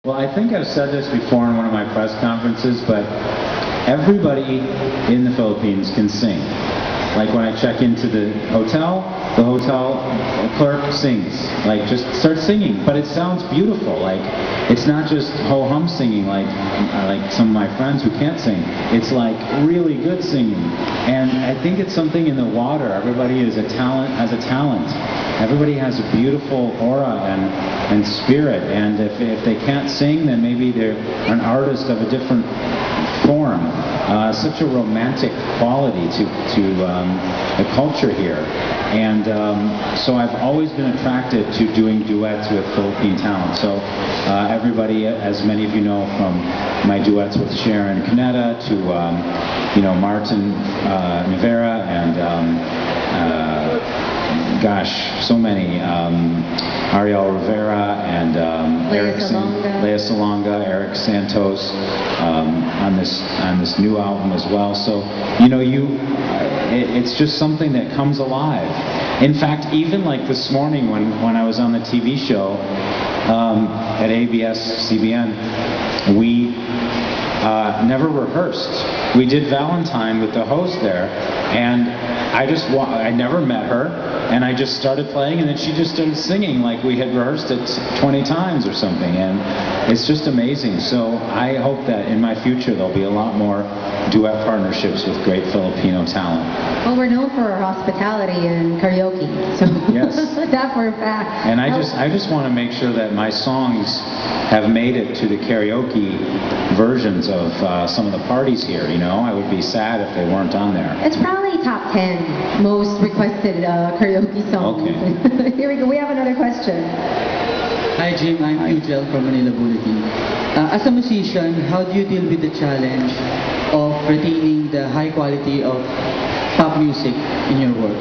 Well, I think I've said this before in one of my press conferences, but everybody in the Philippines can sing. Like when I check into the hotel clerk sings. Like, just start singing. But it sounds beautiful. Like, it's not just ho-hum singing like some of my friends who can't sing. It's like really good singing. And I think it's something in the water. Everybody has a talent. Everybody has a beautiful aura and spirit. And if they can't sing, then maybe they're an artist of a different form. Such a romantic quality to the culture here. And so I've always been attracted to doing duets with Philippine talent. So everybody, as many of you know, from my duets with Sharon Cuneta to Martin Rivera and gosh, so many. Ariel Rivera and Lea Salonga, Eric Santos on this new album as well. So it's just something that comes alive. In fact, even like this morning when I was on the TV show at ABS-CBN, we never rehearsed. We did Valentine with the host there, and I never met her, and I just started playing, and then she just started singing like we had rehearsed it 20 times or something, and it's just amazing. So I hope that in my future there'll be a lot more duet partnerships with great Filipino talent. Well, we're known for our hospitality and karaoke, so yes, that for a fact. And I just want to make sure that my songs have made it to the karaoke versions of some of the parties here. I would be sad if they weren't on there. It's probably top 10 most requested karaoke songs. Okay. Here we go. We have another question. Hi Jim, I'm Ujel from Manila Bulletin. As a musician, how do you deal with the challenge of retaining the high quality of pop music in your work?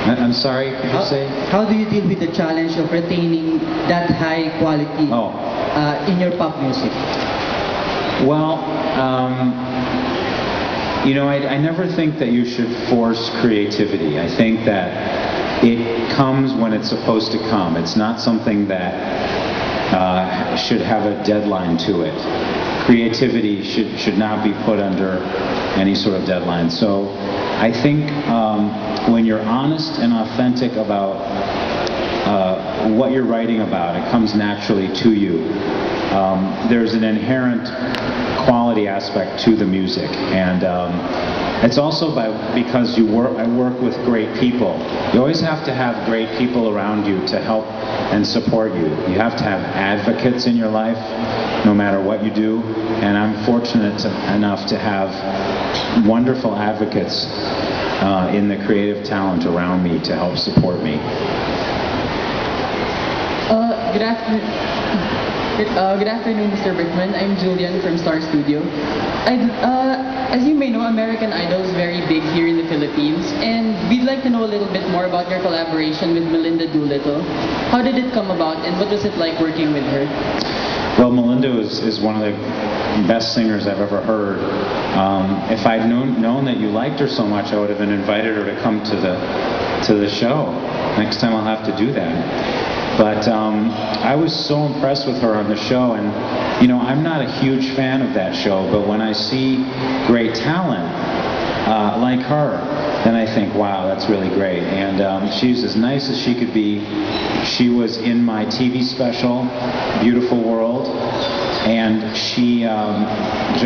I'm sorry, could you say? How do you deal with the challenge of retaining that high quality in your pop music? Well, I never think that you should force creativity. I think that it comes when it's supposed to come. It's not something that should have a deadline to it. Creativity should not be put under any sort of deadline. So I think when you're honest and authentic about what you're writing about, it comes naturally to you. There's an inherent quality aspect to the music, and it's also because I work with great people. You always have to have great people around you to help and support you. You have to have advocates in your life, no matter what you do, and I'm fortunate enough to have wonderful advocates in the creative talent around me to help support me. Good afternoon. Good afternoon, Mr. Brickman. I'm Julian from Star Studio. As you may know, American Idol is very big here in the Philippines, and we'd like to know a little bit more about your collaboration with Melinda Doolittle. How did it come about, and what was it like working with her? Well, Melinda is one of the best singers I've ever heard. If I'd known that you liked her so much, I would have invited her to come to the show. Next time I'll have to do that. But I was so impressed with her on the show, and I'm not a huge fan of that show, but when I see great talent like her, then I think, wow, that's really great. And she's as nice as she could be. She was in my TV special, Beautiful World, and she it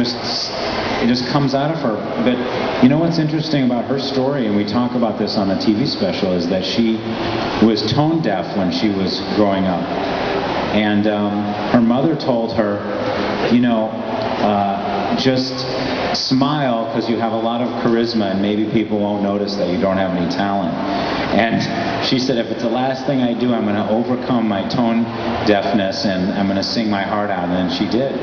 just comes out of her. But what's interesting about her story, and we talk about this on the TV special, is that she was tone deaf when she was growing up. And her mother told her, just smile because you have a lot of charisma and maybe people won't notice that you don't have any talent. And she said, if it's the last thing I do, I'm going to overcome my tone deafness and I'm going to sing my heart out. And then she did.